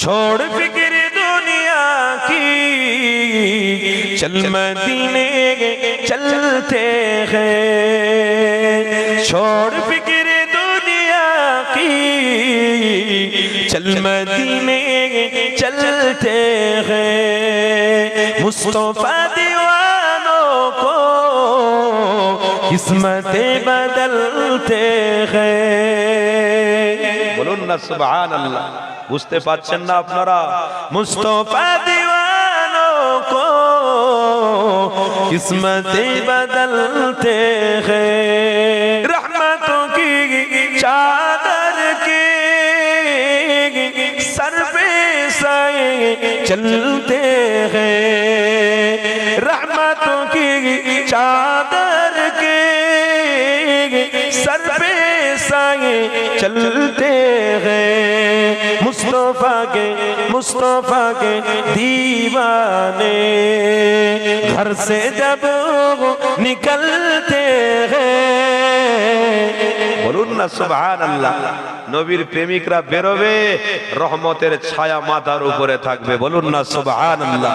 چھوڑ فکر دنیا کی چل مدینے چلتے ہیں، چھوڑ فکر دنیا کی چل مدینے چلتے ہیں، مصطفیٰ دیوانوں کو قسمتیں بدلتے ہیں۔ بولون نا سبحان اللہ، বুঝতে পারছেন না আপনারা? মুস্তাফা دیوانوں کو قسمتیں بدلتے ہیں، رحمتوں کی چادر کے سر پہ سائے چلتے ہیں، رحمتوں کی چادر کے سر پہ سائے چلتے ہیں، مصطفیٰ کے دیوانے گھر سے جب نکلتے ہیں، বলুন না সুবহানাল্লাহ। নবীর প্রেমিকরা বেরোবে, রহমতের ছায়া মাথার উপরে থাকবে, বলুন না সুবহানাল্লাহ।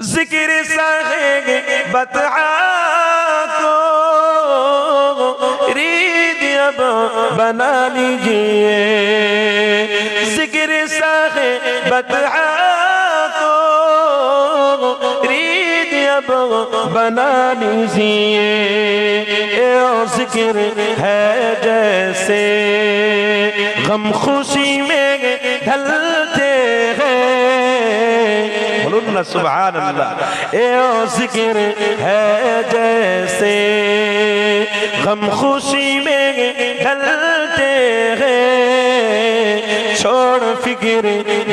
ذکر صاحب بطحا کو رید اب بنا لیجئے، ذکر صاحب بطحا کو رید اب بنا لیجئے، یہ ذکر ہے جیسے غم خوشی میں ڈھلتے ہیں، بولون نا سبحان اللہ۔ اے ذکر ہے جیسے غم خوشی میں ڈھلتے ہیں، چھوڑ فکر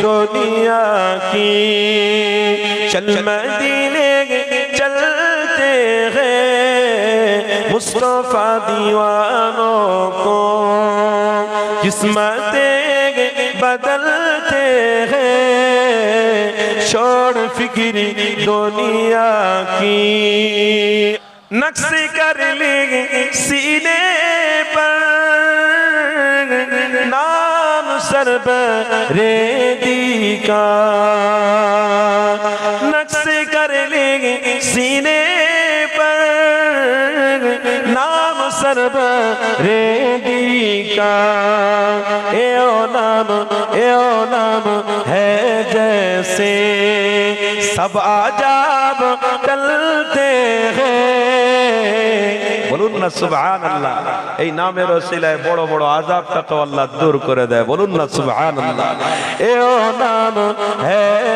دنیا کی چل مدینے چلتے ہیں، مصطفیٰ دیوانوں کو قسمتیں بدلتے ہیں، چھوڑ فکر دنیا کی، نقش کر لے سینے پر نام سربریدی کا، نقش کر لے سینے پر نام سربریدی کا، اے نام ہے جیسے سب عجاب ٹلتے ہیں، বলুন না সুবহানাল্লাহ। এই নামের ওসিলায় বড় বড় আযাবটাকে আল্লাহ দূর করে দেয়, বলুন না সুবহানাল্লাহ। এ নাম হ্যায়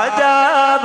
আযাব